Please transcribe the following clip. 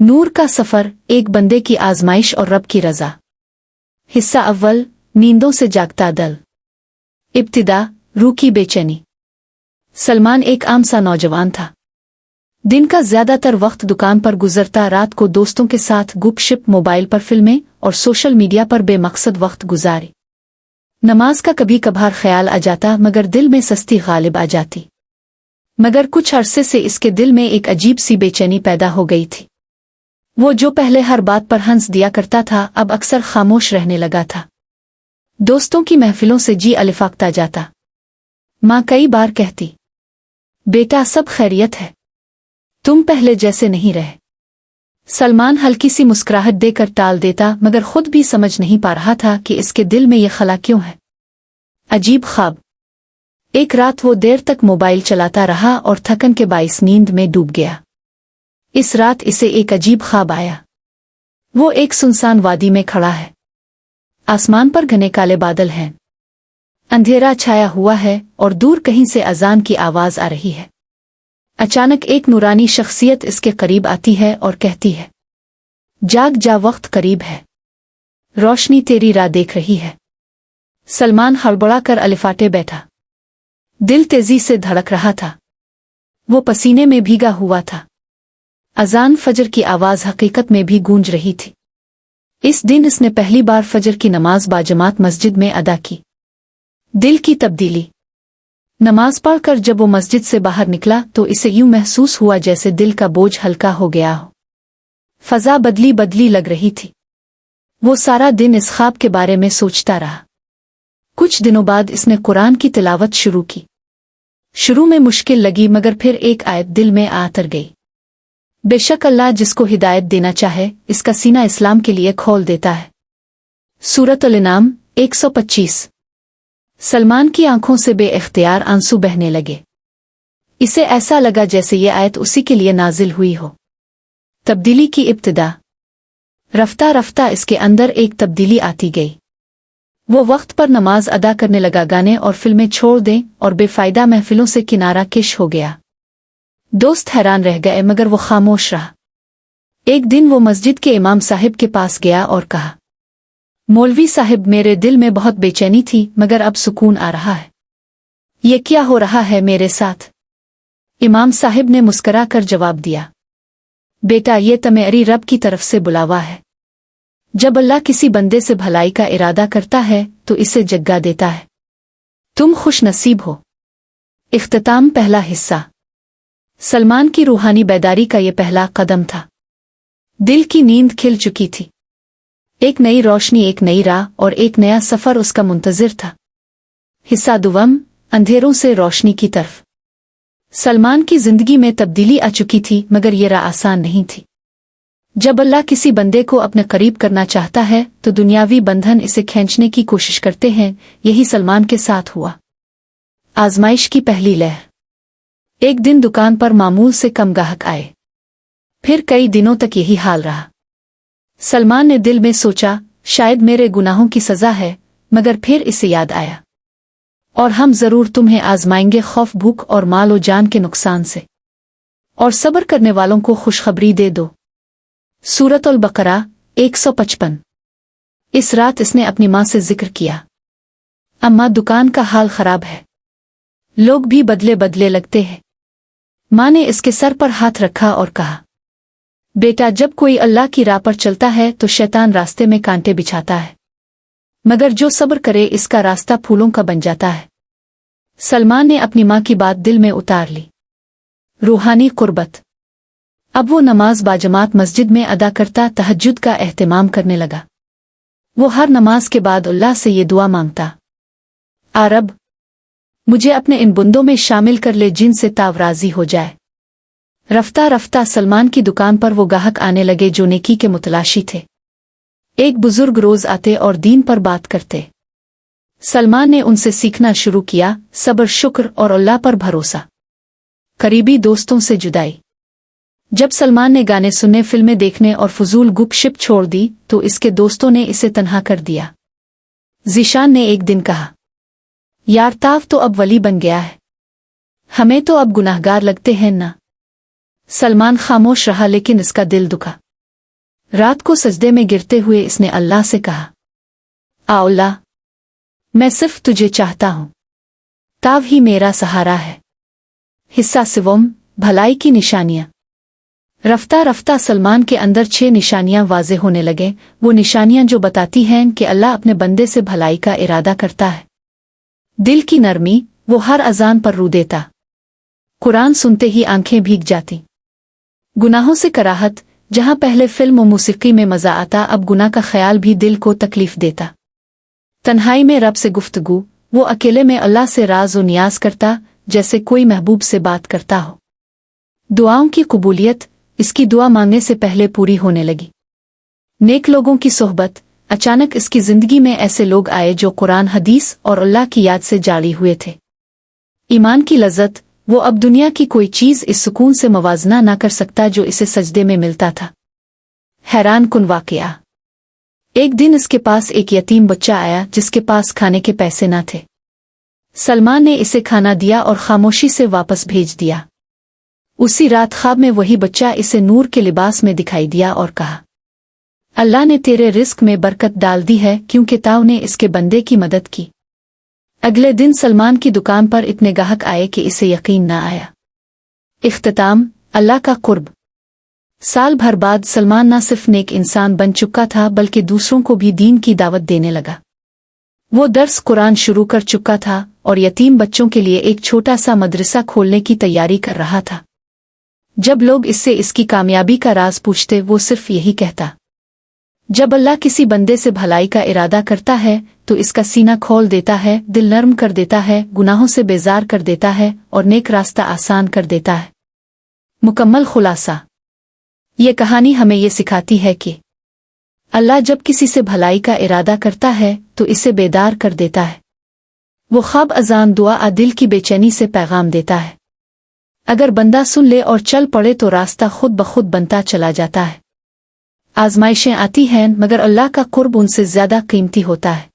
नूर का सफर, एक बंदे की आजमाइश और रब की रजा। हिस्सा अव्वल, नींदों से जागता दल। इब्तिदा, रूह की बेचैनी। सलमान एक आम सा नौजवान था। दिन का ज्यादातर वक्त दुकान पर गुजरता, रात को दोस्तों के साथ गुपशप, मोबाइल पर फिल्में और सोशल मीडिया पर बेमकसद वक्त गुजारे। नमाज का कभी कभार ख्याल आ जाता, मगर दिल में सस्ती गालिब आ जाती। मगर कुछ अरसे से इसके दिल में एक अजीब सी बेचैनी पैदा हो गई थी। वो जो पहले हर बात पर हंस दिया करता था, अब अक्सर खामोश रहने लगा था। दोस्तों की महफिलों से जी अलिफाकता जाता। माँ कई बार कहती, बेटा सब खैरियत है, तुम पहले जैसे नहीं रहे। सलमान हल्की सी मुस्कुराहट देकर टाल देता, मगर खुद भी समझ नहीं पा रहा था कि इसके दिल में ये खला क्यों है। अजीब ख्वाब। एक रात वो देर तक मोबाइल चलाता रहा और थकन के बाइस नींद में डूब गया। इस रात इसे एक अजीब ख्वाब आया। वो एक सुनसान वादी में खड़ा है। आसमान पर घने काले बादल हैं। अंधेरा छाया हुआ है और दूर कहीं से अजान की आवाज आ रही है। अचानक एक नूरानी शख्सियत इसके करीब आती है और कहती है, जाग जा, वक्त करीब है, रोशनी तेरी राह देख रही है। सलमान हड़बड़ा कर अलिफाटे बैठा। दिल तेजी से धड़क रहा था। वो पसीने में भीगा हुआ था। अजान फजर की आवाज हकीकत में भी गूंज रही थी। इस दिन इसने पहली बार फजर की नमाज बाजमात मस्जिद में अदा की। दिल की तब्दीली। नमाज पढ़कर जब वो मस्जिद से बाहर निकला तो इसे यूं महसूस हुआ जैसे दिल का बोझ हल्का हो गया हो। फजा बदली बदली लग रही थी। वो सारा दिन इस ख्वाब के बारे में सोचता रहा। कुछ दिनों बाद इसने कुरान की तिलावत शुरू की। शुरू में मुश्किल लगी, मगर फिर एक आयत दिल में आ उतर गई। बेशक अल्लाह जिसको हिदायत देना चाहे, इसका सीना इस्लाम के लिए खोल देता है। सूरत अल-इनाम 125। सलमान की आंखों से बेइख्तियार आंसू बहने लगे। इसे ऐसा लगा जैसे ये आयत उसी के लिए नाजिल हुई हो। तब्दीली की इब्तिदा। रफ्ता रफ्ता इसके अंदर एक तब्दीली आती गई। वो वक्त पर नमाज अदा करने लगा, गाने और फिल्में छोड़ दें और बेफायदा महफिलों से किनारा किश हो गया। दोस्त हैरान रह गए, मगर वो खामोश रहा। एक दिन वो मस्जिद के इमाम साहिब के पास गया और कहा, मौलवी साहिब, मेरे दिल में बहुत बेचैनी थी, मगर अब सुकून आ रहा है। ये क्या हो रहा है मेरे साथ? इमाम साहिब ने मुस्करा कर जवाब दिया, बेटा ये तुम्हारी रब की तरफ से बुलावा है। जब अल्लाह किसी बंदे से भलाई का इरादा करता है तो इसे जग्गा देता है। तुम खुश नसीब हो। इख्तिताम। पहला हिस्सा। सलमान की रूहानी बेदारी का ये पहला कदम था। दिल की नींद खिल चुकी थी। एक नई रोशनी, एक नई राह और एक नया सफर उसका मुंतजिर था। हिस्सा दुवम, अंधेरों से रोशनी की तरफ। सलमान की जिंदगी में तब्दीली आ चुकी थी, मगर ये राह आसान नहीं थी। जब अल्लाह किसी बंदे को अपने करीब करना चाहता है तो दुनियावी बंधन इसे खींचने की कोशिश करते हैं। यही सलमान के साथ हुआ। आजमाइश की पहली लहर। एक दिन दुकान पर मामूल से कम ग्राहक आए। फिर कई दिनों तक यही हाल रहा। सलमान ने दिल में सोचा, शायद मेरे गुनाहों की सजा है, मगर फिर इसे याद आया, और हम जरूर तुम्हें आजमाएंगे, खौफ, भूख और माल व जान के नुकसान से, और सब्र करने वालों को खुशखबरी दे दो। सूरत अल बकरा 155। इस रात इसने अपनी माँ से जिक्र किया, अम्मा दुकान का हाल खराब है, लोग भी बदले बदले लगते हैं। माँ ने इसके सर पर हाथ रखा और कहा, बेटा जब कोई अल्लाह की राह पर चलता है तो शैतान रास्ते में कांटे बिछाता है, मगर जो सब्र करे इसका रास्ता फूलों का बन जाता है। सलमान ने अपनी माँ की बात दिल में उतार ली। रूहानी कुर्बत। अब वो नमाज बाजमात मस्जिद में अदा करता, तहज्जुद का एहतिमाम करने लगा। वो हर नमाज के बाद अल्लाह से ये दुआ मांगता, आ रब, मुझे अपने इन बंदों में शामिल कर ले जिनसे ताव राजी हो जाए। रफ्ता रफ्ता सलमान की दुकान पर वो गाहक आने लगे जो नेकी के मुतलाशी थे। एक बुजुर्ग रोज आते और दीन पर बात करते। सलमान ने उनसे सीखना शुरू किया, सब्र, शुक्र और अल्लाह पर भरोसा। करीबी दोस्तों से जुदाई। जब सलमान ने गाने सुनने, फिल्में देखने और फजूल गुपशप छोड़ दी तो इसके दोस्तों ने इसे तन्हा कर दिया। ज़ीशान ने एक दिन कहा, यार ताव तो अब वली बन गया है, हमें तो अब गुनाहगार लगते हैं ना। सलमान खामोश रहा, लेकिन इसका दिल दुखा। रात को सजदे में गिरते हुए इसने अल्लाह से कहा, आ अल्लाह, मैं सिर्फ तुझे चाहता हूँ, ताव ही मेरा सहारा है। हिस्सा सिवम, भलाई की निशानियाँ। रफ्ता रफ्ता सलमान के अंदर 6 निशानियां वाज़े होने लगे, वो निशानियां जो बताती हैं कि अल्लाह अपने बंदे से भलाई का इरादा करता है। दिल की नरमी, वो हर अजान पर रू देता। कुरान सुनते ही आंखें भीग जाती। गुनाहों से कराहत, जहां पहले फिल्म और मौसीकी में मजा आता, अब गुनाह का ख्याल भी दिल को तकलीफ देता। तन्हाई में रब से गुफ्तगू, वो अकेले में अल्लाह से राज और नियाज करता, जैसे कोई महबूब से बात करता हो। दुआओं की कबूलियत, इसकी दुआ मांगने से पहले पूरी होने लगी। नेक लोगों की सोहबत, अचानक इसकी जिंदगी में ऐसे लोग आए जो कुरान, हदीस और अल्लाह की याद से जाड़ी हुए थे। ईमान की लज्जत, वो अब दुनिया की कोई चीज़ इस सुकून से मवाजना ना कर सकता जो इसे सजदे में मिलता था। हैरान कुन वाक़या, एक दिन इसके पास एक यतीम बच्चा आया जिसके पास खाने के पैसे ना थे। सलमान ने इसे खाना दिया और खामोशी से वापस भेज दिया। उसी रात ख्वाब में वही बच्चा इसे नूर के लिबास में दिखाई दिया और कहा, अल्लाह ने तेरे रिस्क में बरकत डाल दी है क्योंकि ताऊ ने इसके बंदे की मदद की। अगले दिन सलमान की दुकान पर इतने गाहक आए कि इसे यकीन न आया। इख्तिताम, अल्लाह का कुर्ब। साल भर बाद सलमान न सिर्फ नेक इंसान बन चुका था बल्कि दूसरों को भी दीन की दावत देने लगा। वो दर्स कुरान शुरू कर चुका था और यतीम बच्चों के लिए एक छोटा सा मदरसा खोलने की तैयारी कर रहा था। जब लोग इससे इसकी कामयाबी का राज पूछते, वो सिर्फ यही कहता, जब अल्लाह किसी बंदे से भलाई का इरादा करता है तो इसका सीना खोल देता है, दिल नर्म कर देता है, गुनाहों से बेजार कर देता है और नेक रास्ता आसान कर देता है। मुकम्मल खुलासा, ये कहानी हमें ये सिखाती है कि अल्लाह जब किसी से भलाई का इरादा करता है तो इसे बेदार कर देता है। वो ख्वाब, अजान, दुआ दिल की बेचैनी से पैगाम देता है। अगर बंदा सुन ले और चल पड़े तो रास्ता खुद ब खुद बनता चला जाता है। आजमाइशें आती हैं मगर अल्लाह का कुर्ब उनसे ज्यादा कीमती होता है।